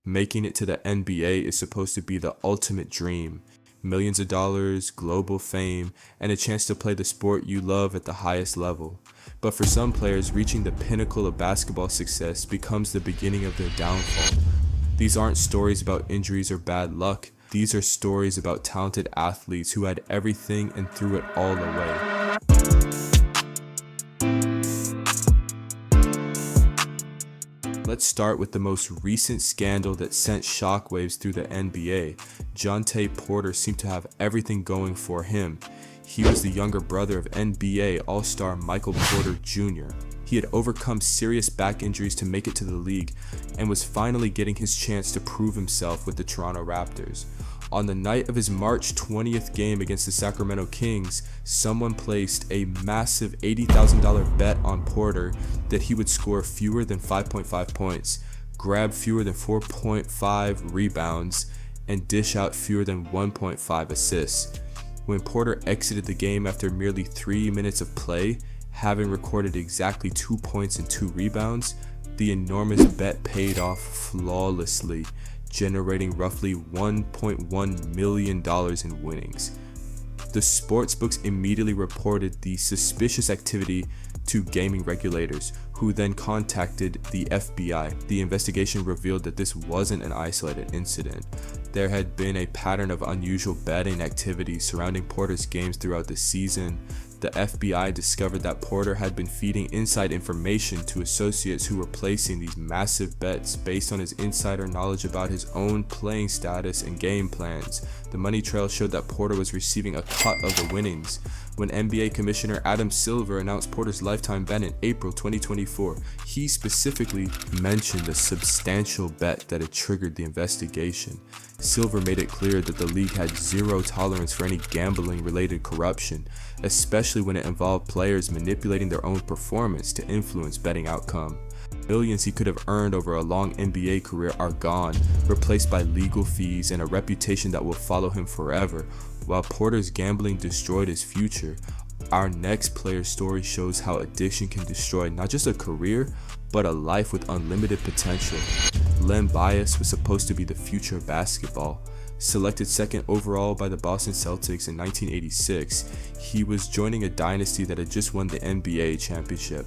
Making it to the NBA is supposed to be the ultimate dream. Millions of dollars, global fame, and a chance to play the sport you love at the highest level. But for some players, reaching the pinnacle of basketball success becomes the beginning of their downfall. These aren't stories about injuries or bad luck. These are stories about talented athletes who had everything and threw it all away. Let's start with the most recent scandal that sent shockwaves through the NBA. Jontay Porter seemed to have everything going for him. He was the younger brother of NBA All-Star Michael Porter Jr. He had overcome serious back injuries to make it to the league and was finally getting his chance to prove himself with the Toronto Raptors. On the night of his March 20th game against the Sacramento Kings, someone placed a massive $80,000 bet on Porter that he would score fewer than 5.5 points, grab fewer than 4.5 rebounds, and dish out fewer than 1.5 assists. When Porter exited the game after merely 3 minutes of play, having recorded exactly 2 points and 2 rebounds, the enormous bet paid off flawlessly, generating roughly $1.1 million in winnings. The sportsbooks immediately reported the suspicious activity to gaming regulators, who then contacted the FBI. The investigation revealed that this wasn't an isolated incident. There had been a pattern of unusual betting activity surrounding Porter's games throughout the season. The FBI discovered that Porter had been feeding inside information to associates who were placing these massive bets based on his insider knowledge about his own playing status and game plans. The money trail showed that Porter was receiving a cut of the winnings. When NBA Commissioner Adam Silver announced Porter's lifetime ban in April 2024, he specifically mentioned the substantial bet that had triggered the investigation. Silver made it clear that the league had zero tolerance for any gambling-related corruption, especially when it involved players manipulating their own performance to influence betting outcome. Millions he could have earned over a long NBA career are gone, replaced by legal fees and a reputation that will follow him forever. While Porter's gambling destroyed his future, our next player's story shows how addiction can destroy not just a career, but a life with unlimited potential. Len Bias was supposed to be the future of basketball. Selected second overall by the Boston Celtics in 1986, he was joining a dynasty that had just won the NBA championship.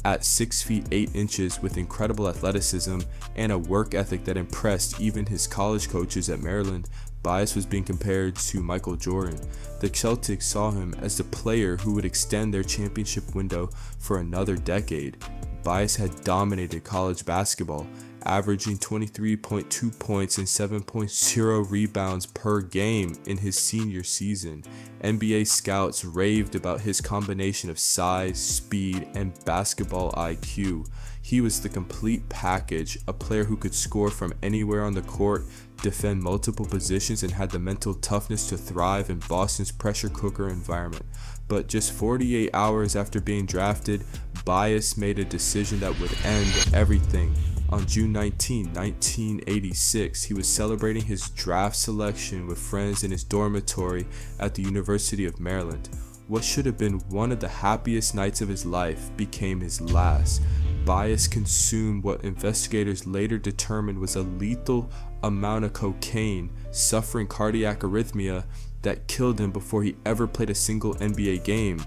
At 6 feet 8 inches with incredible athleticism and a work ethic that impressed even his college coaches at Maryland, Bias was being compared to Michael Jordan. The Celtics saw him as the player who would extend their championship window for another decade. Bias had dominated college basketball, averaging 23.2 points and 7.0 rebounds per game in his senior season. NBA scouts raved about his combination of size, speed, and basketball IQ. He was the complete package, a player who could score from anywhere on the court, defend multiple positions, and had the mental toughness to thrive in Boston's pressure cooker environment. But just 48 hours after being drafted, Bias made a decision that would end everything. On June 19, 1986, he was celebrating his draft selection with friends in his dormitory at the University of Maryland. What should have been one of the happiest nights of his life became his last. Bias consumed what investigators later determined was a lethal amount of cocaine, suffering cardiac arrhythmia that killed him before he ever played a single NBA game.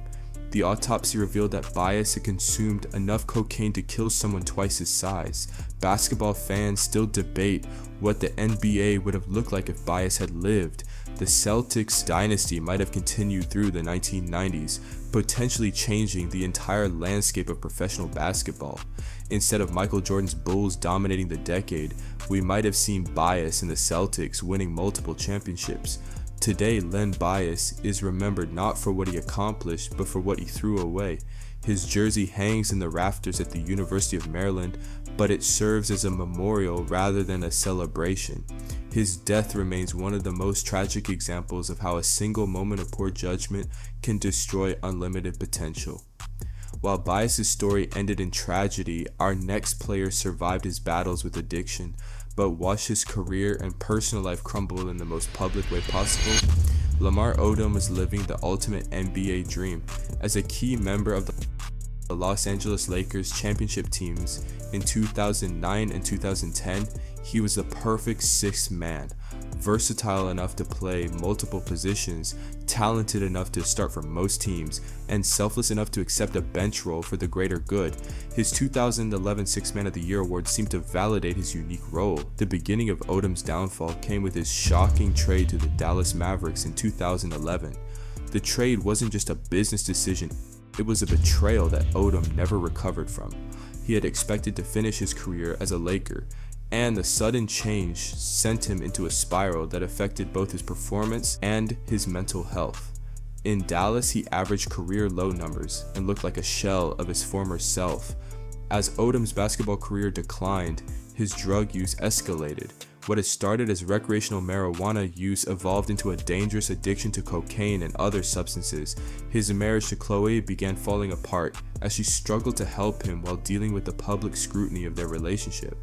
The autopsy revealed that Bias had consumed enough cocaine to kill someone twice his size. Basketball fans still debate what the NBA would have looked like if Bias had lived. The Celtics dynasty might have continued through the 1990s, potentially changing the entire landscape of professional basketball. Instead of Michael Jordan's Bulls dominating the decade, we might have seen Bias and the Celtics winning multiple championships. Today, Len Bias is remembered not for what he accomplished, but for what he threw away. His jersey hangs in the rafters at the University of Maryland, but it serves as a memorial rather than a celebration. His death remains one of the most tragic examples of how a single moment of poor judgment can destroy unlimited potential. While Bias' story ended in tragedy, our next player survived his battles with addiction, but watched his career and personal life crumble in the most public way possible. Lamar Odom was living the ultimate NBA dream. As a key member of the Los Angeles Lakers championship teams in 2009 and 2010, He was the perfect sixth man, versatile enough to play multiple positions, talented enough to start for most teams, and selfless enough to accept a bench role for the greater good. His 2011 Sixth Man of the Year award seemed to validate his unique role. The beginning of Odom's downfall came with his shocking trade to the Dallas Mavericks in 2011. The trade wasn't just a business decision, it was a betrayal that Odom never recovered from. He had expected to finish his career as a Laker, and the sudden change sent him into a spiral that affected both his performance and his mental health. In Dallas, he averaged career low numbers and looked like a shell of his former self. As Odom's basketball career declined, his drug use escalated. What had started as recreational marijuana use evolved into a dangerous addiction to cocaine and other substances. His marriage to Chloe began falling apart as she struggled to help him while dealing with the public scrutiny of their relationship.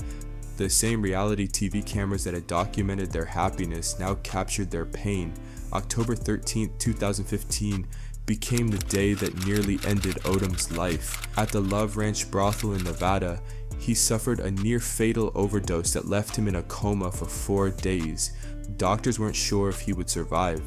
The same reality TV cameras that had documented their happiness now captured their pain. October 13, 2015 became the day that nearly ended Odom's life. At the Love Ranch brothel in Nevada, he suffered a near-fatal overdose that left him in a coma for 4 days. Doctors weren't sure if he would survive,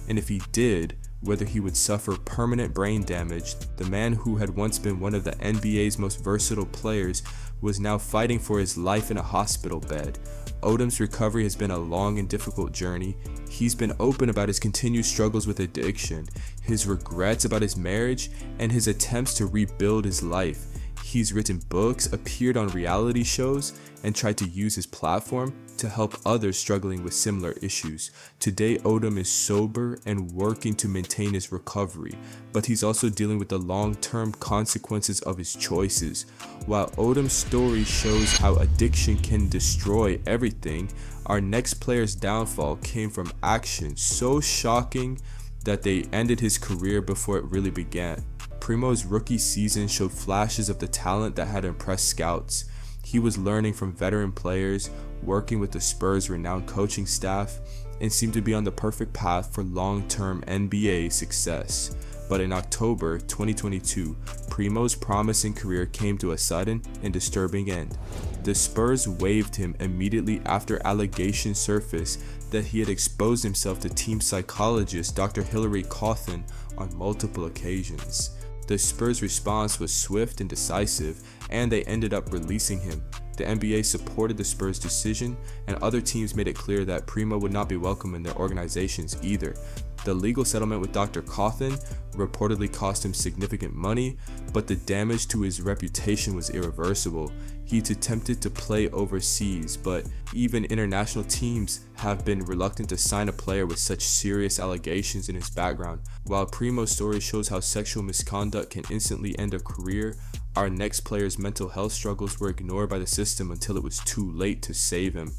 and if he did, whether he would suffer permanent brain damage. The man who had once been one of the NBA's most versatile players was now fighting for his life in a hospital bed. Odom's recovery has been a long and difficult journey. He's been open about his continued struggles with addiction, his regrets about his marriage, and his attempts to rebuild his life. He's written books, appeared on reality shows, and tried to use his platform to help others struggling with similar issues. Today, Odom is sober and working to maintain his recovery, but he's also dealing with the long-term consequences of his choices. While Odom's story shows how addiction can destroy everything, our next player's downfall came from actions so shocking that they ended his career before it really began. Primo's rookie season showed flashes of the talent that had impressed scouts. He was learning from veteran players, working with the Spurs' renowned coaching staff, and seemed to be on the perfect path for long-term NBA success. But in October 2022, Primo's promising career came to a sudden and disturbing end. The Spurs waived him immediately after allegations surfaced that he had exposed himself to team psychologist Dr. Hilary Cawthon on multiple occasions. The Spurs' response was swift and decisive, and they ended up releasing him. The NBA supported the Spurs' decision, and other teams made it clear that Primo would not be welcome in their organizations either. The legal settlement with Dr. Cawthon reportedly cost him significant money, but the damage to his reputation was irreversible. He'd attempted to play overseas, but even international teams have been reluctant to sign a player with such serious allegations in his background. While Primo's story shows how sexual misconduct can instantly end a career, our next player's mental health struggles were ignored by the system until it was too late to save him.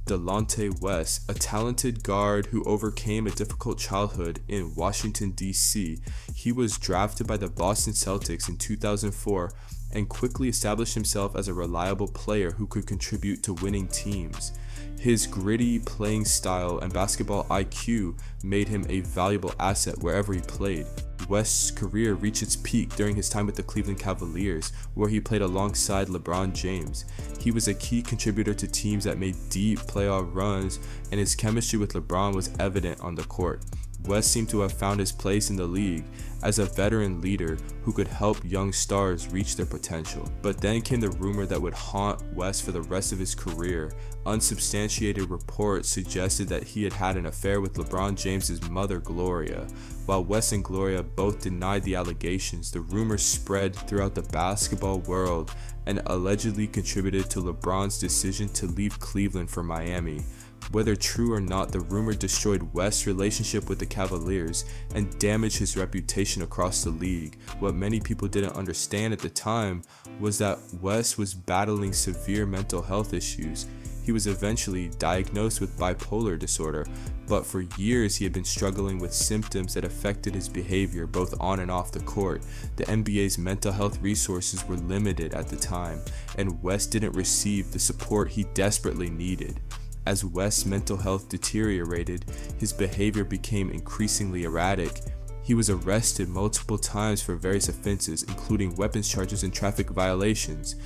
Delonte West, a talented guard who overcame a difficult childhood in Washington, D.C. He was drafted by the Boston Celtics in 2004 and quickly established himself as a reliable player who could contribute to winning teams. His gritty playing style and basketball IQ made him a valuable asset wherever he played. West's career reached its peak during his time with the Cleveland Cavaliers, where he played alongside LeBron James. He was a key contributor to teams that made deep playoff runs, and his chemistry with LeBron was evident on the court. West seemed to have found his place in the league as a veteran leader who could help young stars reach their potential. But then came the rumor that would haunt West for the rest of his career. Unsubstantiated reports suggested that he had had an affair with LeBron James's mother, Gloria. While West and Gloria both denied the allegations, the rumors spread throughout the basketball world and allegedly contributed to LeBron's decision to leave Cleveland for Miami. Whether true or not, the rumor destroyed West's relationship with the Cavaliers and damaged his reputation across the league. What many people didn't understand at the time was that West was battling severe mental health issues. He was eventually diagnosed with bipolar disorder, but for years he had been struggling with symptoms that affected his behavior both on and off the court. The NBA's mental health resources were limited at the time, and West didn't receive the support he desperately needed. As West's mental health deteriorated, his behavior became increasingly erratic. He was arrested multiple times for various offenses, including weapons charges and traffic violations.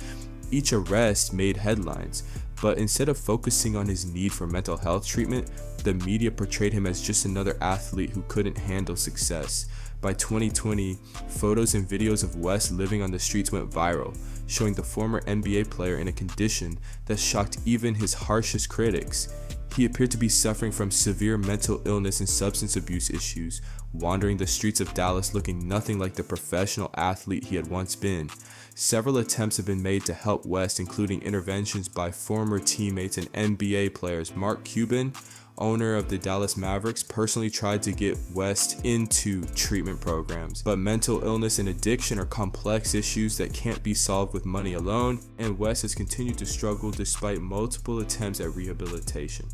Each arrest made headlines, but instead of focusing on his need for mental health treatment, the media portrayed him as just another athlete who couldn't handle success. By 2020, photos and videos of West living on the streets went viral, showing the former NBA player in a condition that shocked even his harshest critics. He appeared to be suffering from severe mental illness and substance abuse issues, wandering the streets of Dallas looking nothing like the professional athlete he had once been. Several attempts have been made to help West, including interventions by former teammates and NBA players. Mark Cuban, owner of the Dallas Mavericks, personally tried to get West into treatment programs, but mental illness and addiction are complex issues that can't be solved with money alone, and West has continued to struggle despite multiple attempts at rehabilitation.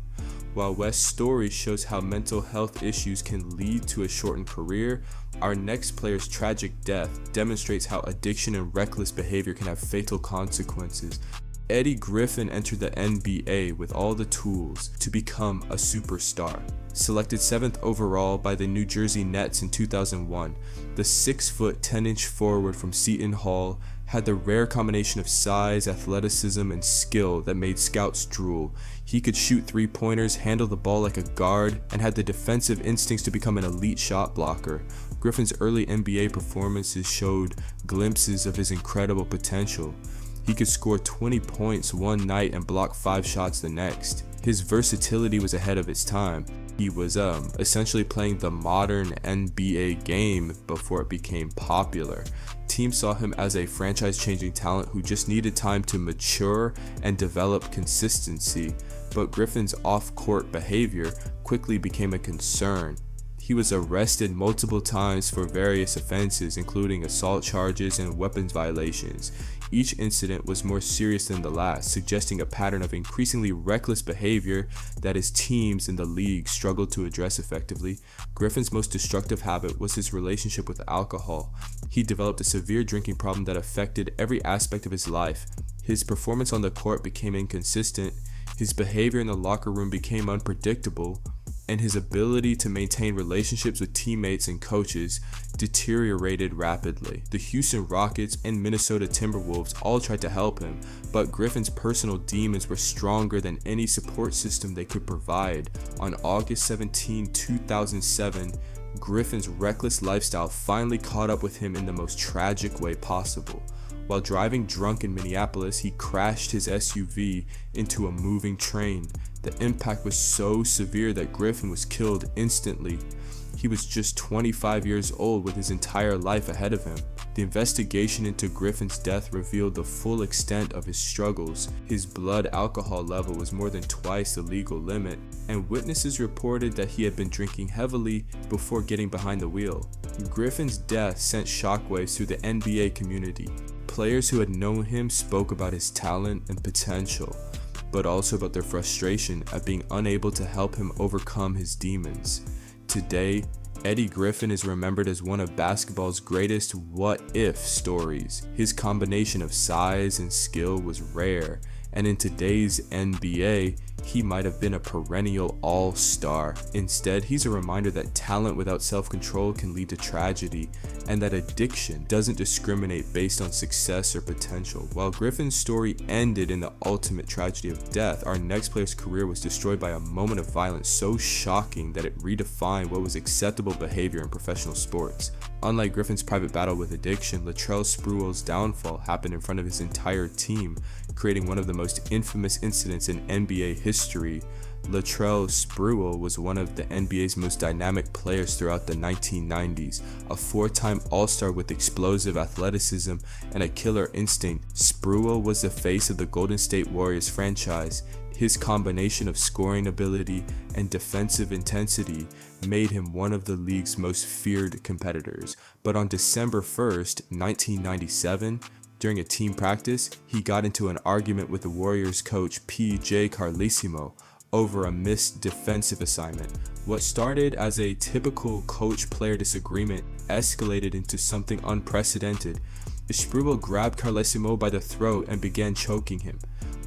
While West's story shows how mental health issues can lead to a shortened career, our next player's tragic death demonstrates how addiction and reckless behavior can have fatal consequences. Eddie Griffin entered the NBA with all the tools to become a superstar. Selected 7th overall by the New Jersey Nets in 2001, the 6-foot 10-inch forward from Seton Hall had the rare combination of size, athleticism, and skill that made scouts drool. He could shoot three-pointers, handle the ball like a guard, and had the defensive instincts to become an elite shot blocker. Griffin's early NBA performances showed glimpses of his incredible potential. He could score 20 points one night and block 5 shots the next. His versatility was ahead of its time. He was essentially playing the modern NBA game before it became popular. Teams saw him as a franchise-changing talent who just needed time to mature and develop consistency, but Griffin's off-court behavior quickly became a concern. He was arrested multiple times for various offenses, including assault charges and weapons violations. Each incident was more serious than the last, suggesting a pattern of increasingly reckless behavior that his teams in the league struggled to address effectively. Griffin's most destructive habit was his relationship with alcohol. He developed a severe drinking problem that affected every aspect of his life. His performance on the court became inconsistent, his behavior in the locker room became unpredictable, and his ability to maintain relationships with teammates and coaches deteriorated rapidly. The Houston Rockets and Minnesota Timberwolves all tried to help him, but Griffin's personal demons were stronger than any support system they could provide. On August 17, 2007, Griffin's reckless lifestyle finally caught up with him in the most tragic way possible. While driving drunk in Minneapolis, he crashed his SUV into a moving train. The impact was so severe that Griffin was killed instantly. He was just 25 years old with his entire life ahead of him. The investigation into Griffin's death revealed the full extent of his struggles. His blood alcohol level was more than twice the legal limit, and witnesses reported that he had been drinking heavily before getting behind the wheel. Griffin's death sent shockwaves through the NBA community. Players who had known him spoke about his talent and potential, but also about their frustration at being unable to help him overcome his demons. Today, Eddie Griffin is remembered as one of basketball's greatest what-if stories. His combination of size and skill was rare, and in today's NBA, he might have been a perennial all-star. Instead, he's a reminder that talent without self-control can lead to tragedy, and that addiction doesn't discriminate based on success or potential. While Griffin's story ended in the ultimate tragedy of death, our next player's career was destroyed by a moment of violence so shocking that it redefined what was acceptable behavior in professional sports. Unlike Griffin's private battle with addiction, Latrell Sprewell's downfall happened in front of his entire team, creating one of the most infamous incidents in NBA history. Latrell Sprewell was one of the NBA's most dynamic players throughout the 1990s, a 4-time All-Star with explosive athleticism and a killer instinct. Sprewell was the face of the Golden State Warriors franchise. His combination of scoring ability and defensive intensity made him one of the league's most feared competitors. But on December 1st, 1997, during a team practice, he got into an argument with the Warriors coach P.J. Carlesimo over a missed defensive assignment. What started as a typical coach-player disagreement escalated into something unprecedented. Sprewell grabbed Carlesimo by the throat and began choking him.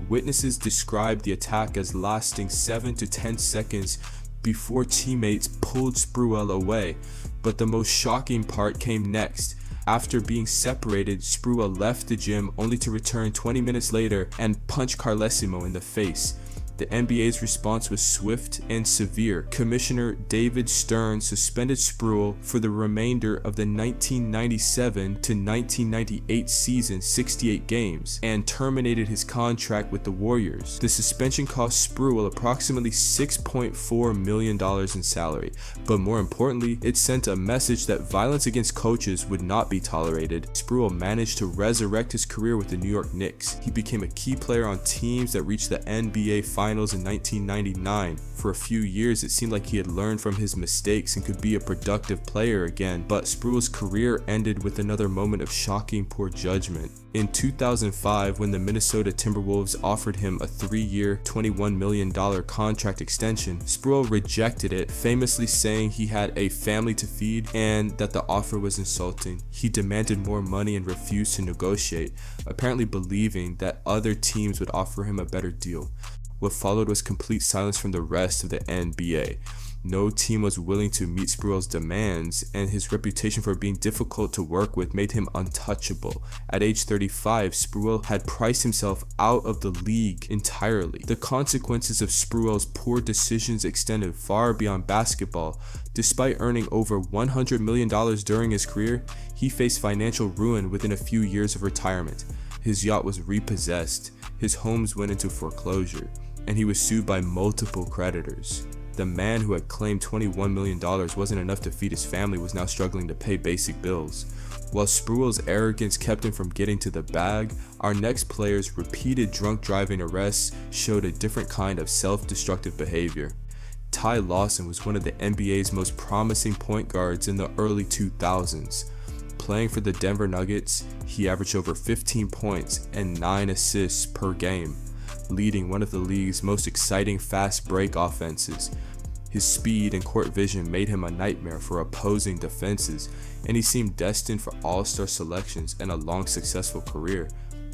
Witnesses described the attack as lasting 7 to 10 seconds before teammates pulled Sprewell away. But the most shocking part came next. After being separated, Spruill left the gym only to return 20 minutes later and punch Carlesimo in the face. The NBA's response was swift and severe. Commissioner David Stern suspended Spruill for the remainder of the 1997 to 1998 season, 68 games, and terminated his contract with the Warriors. The suspension cost Spruill approximately $6.4 million in salary, but more importantly, it sent a message that violence against coaches would not be tolerated. Spruill managed to resurrect his career with the New York Knicks. He became a key player on teams that reached the NBA Finals in 1999. For a few years, it seemed like he had learned from his mistakes and could be a productive player again, but Spruill's career ended with another moment of shocking poor judgment. In 2005, when the Minnesota Timberwolves offered him a 3-year, $21 million contract extension, Spruill rejected it, famously saying he had a family to feed and that the offer was insulting. He demanded more money and refused to negotiate, apparently believing that other teams would offer him a better deal. What followed was complete silence from the rest of the NBA. No team was willing to meet Spruill's demands, and his reputation for being difficult to work with made him untouchable. At age 35, Spruill had priced himself out of the league entirely. The consequences of Spruill's poor decisions extended far beyond basketball. Despite earning over $100 million during his career, he faced financial ruin within a few years of retirement. His yacht was repossessed, his homes went into foreclosure, and he was sued by multiple creditors. The man who had claimed $21 million wasn't enough to feed his family was now struggling to pay basic bills. While Spruill's arrogance kept him from getting to the bag, our next player's repeated drunk driving arrests showed a different kind of self-destructive behavior. Ty Lawson was one of the NBA's most promising point guards in the early 2000s. Playing for the Denver Nuggets, he averaged over 15 points and 9 assists per game, leading one of the league's most exciting fast break offenses. His speed and court vision made him a nightmare for opposing defenses, and he seemed destined for all-star selections and a long successful career.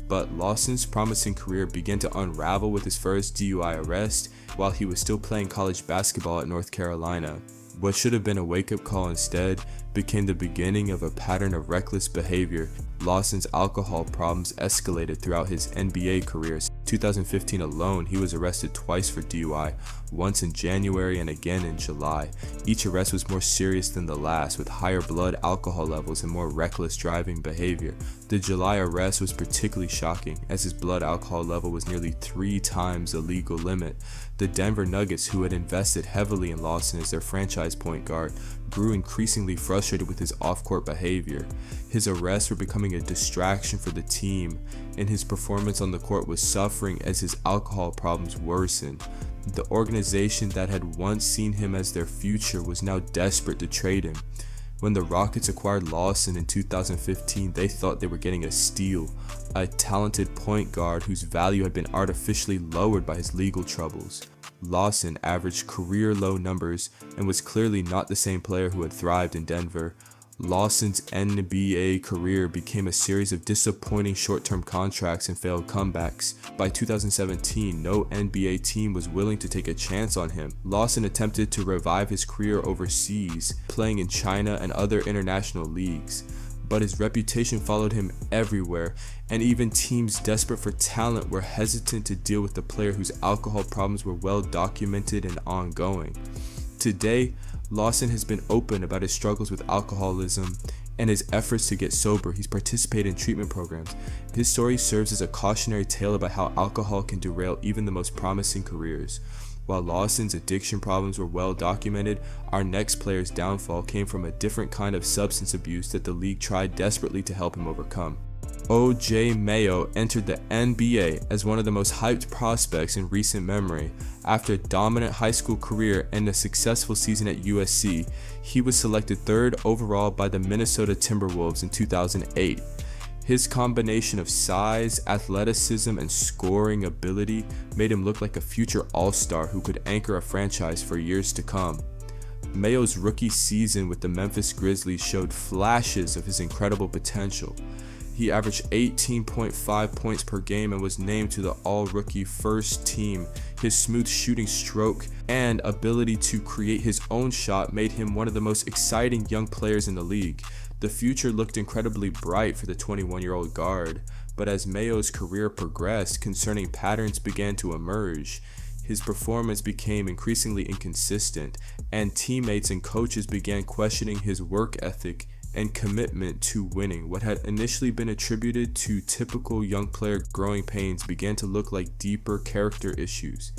But Lawson's promising career began to unravel with his first DUI arrest while he was still playing college basketball at North Carolina. What should have been a wake-up call instead became the beginning of a pattern of reckless behavior. Lawson's alcohol problems escalated throughout his NBA career. 2015 alone, he was arrested twice for DUI, once in January and again in July. Each arrest was more serious than the last, with higher blood alcohol levels and more reckless driving behavior. The July arrest was particularly shocking, as his blood alcohol level was nearly 3 times the legal limit. The Denver Nuggets, who had invested heavily in Lawson as their franchise point guard, grew increasingly frustrated with his off-court behavior. His arrests were becoming a distraction for the team, and his performance on the court was suffering as his alcohol problems worsened. The organization that had once seen him as their future was now desperate to trade him. When the Rockets acquired Lawson in 2015, they thought they were getting a steal, a talented point guard whose value had been artificially lowered by his legal troubles. Lawson averaged career-low numbers and was clearly not the same player who had thrived in Denver. Lawson's NBA career became a series of disappointing short-term contracts and failed comebacks. By 2017, no NBA team was willing to take a chance on him. Lawson attempted to revive his career overseas, playing in China and other international leagues, but his reputation followed him everywhere, and even teams desperate for talent were hesitant to deal with the player whose alcohol problems were well documented and ongoing. Today, Lawson has been open about his struggles with alcoholism and his efforts to get sober. He's participated in treatment programs. His story serves as a cautionary tale about how alcohol can derail even the most promising careers. While Lawson's addiction problems were well documented, our next player's downfall came from a different kind of substance abuse that the league tried desperately to help him overcome. O.J. Mayo entered the NBA as one of the most hyped prospects in recent memory. After a dominant high school career and a successful season at USC, he was selected 3rd overall by the Minnesota Timberwolves in 2008. His combination of size, athleticism, and scoring ability made him look like a future all-star who could anchor a franchise for years to come. Mayo's rookie season with the Memphis Grizzlies showed flashes of his incredible potential. He averaged 18.5 points per game and was named to the all-rookie first team. His smooth shooting stroke and ability to create his own shot made him one of the most exciting young players in the league. The future looked incredibly bright for the 21-year-old guard, but as Mayo's career progressed, concerning patterns began to emerge. His performance became increasingly inconsistent, and teammates and coaches began questioning his work ethic and commitment to winning. What had initially been attributed to typical young player growing pains began to look like deeper character issues.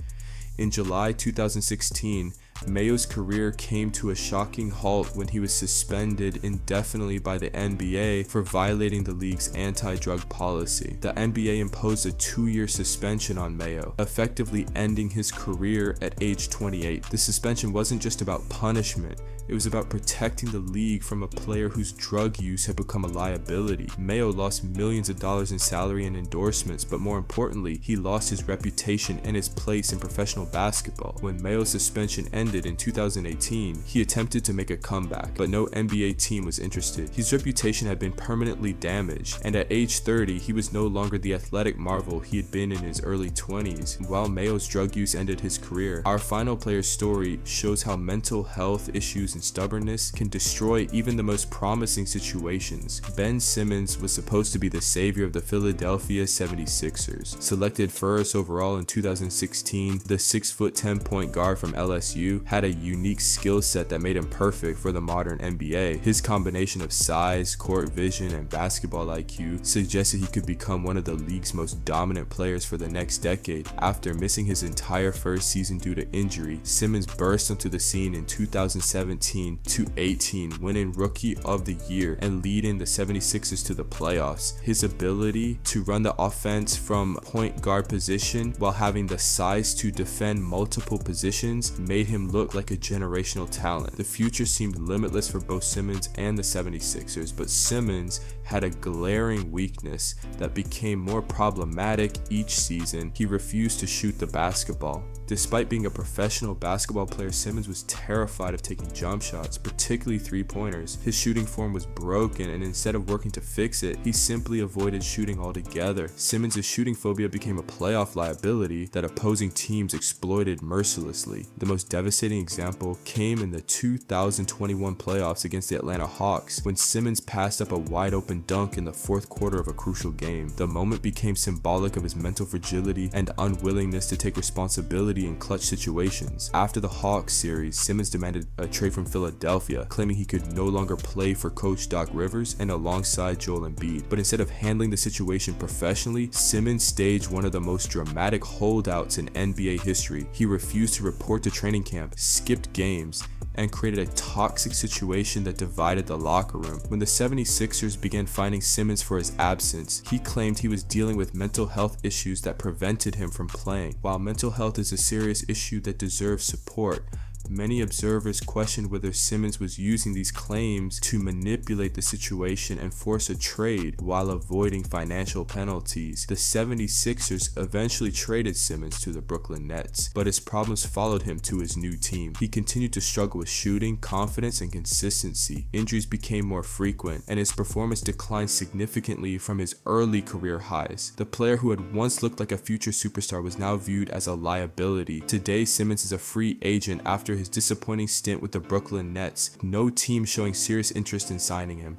In July 2016, Mayo's career came to a shocking halt when he was suspended indefinitely by the NBA for violating the league's anti-drug policy. The NBA imposed a 2-year suspension on Mayo, effectively ending his career at age 28. The suspension wasn't just about punishment, it was about protecting the league from a player whose drug use had become a liability. Mayo lost millions of dollars in salary and endorsements, but more importantly, he lost his reputation and his place in professional basketball. When Mayo's suspension ended in 2018, he attempted to make a comeback, but no NBA team was interested. His reputation had been permanently damaged, and at age 30, he was no longer the athletic marvel he had been in his early 20s. While Mayo's drug use ended his career, our final player's story shows how mental health issues and stubbornness can destroy even the most promising situations. Ben Simmons was supposed to be the savior of the Philadelphia 76ers. Selected first overall in 2016, the 6'10" point guard from LSU had a unique skill set that made him perfect for the modern NBA. His combination of size, court vision, and basketball IQ suggested he could become one of the league's most dominant players for the next decade. After missing his entire first season due to injury, Simmons burst onto the scene in 2017-18, winning Rookie of the Year and leading the 76ers to the playoffs. His ability to run the offense from point guard position while having the size to defend multiple positions made him look like a generational talent. The future seemed limitless for both Simmons and the 76ers, but Simmons had a glaring weakness that became more problematic each season. He refused to shoot the basketball. Despite being a professional basketball player, Simmons was terrified of taking jump shots, particularly three-pointers. His shooting form was broken, and instead of working to fix it, he simply avoided shooting altogether. Simmons' shooting phobia became a playoff liability that opposing teams exploited mercilessly. The most devastating example came in the 2021 playoffs against the Atlanta Hawks, when Simmons passed up a wide-open dunk in the fourth quarter of a crucial game. The moment became symbolic of his mental fragility and unwillingness to take responsibility in clutch situations. After the Hawks series, Simmons demanded a trade from Philadelphia, claiming he could no longer play for coach Doc Rivers and alongside Joel Embiid. But instead of handling the situation professionally, Simmons staged one of the most dramatic holdouts in NBA history. He refused to report to training camp, skipped games, and created a toxic situation that divided the locker room. When the 76ers began finding Simmons for his absence, he claimed he was dealing with mental health issues that prevented him from playing. While mental health is a serious issue that deserves support, many observers questioned whether Simmons was using these claims to manipulate the situation and force a trade while avoiding financial penalties. The 76ers eventually traded Simmons to the Brooklyn Nets, but his problems followed him to his new team. He continued to struggle with shooting, confidence, and consistency. Injuries became more frequent, and his performance declined significantly from his early career highs. The player who had once looked like a future superstar was now viewed as a liability. Today, Simmons is a free agent after his disappointing stint with the Brooklyn Nets, no team showing serious interest in signing him.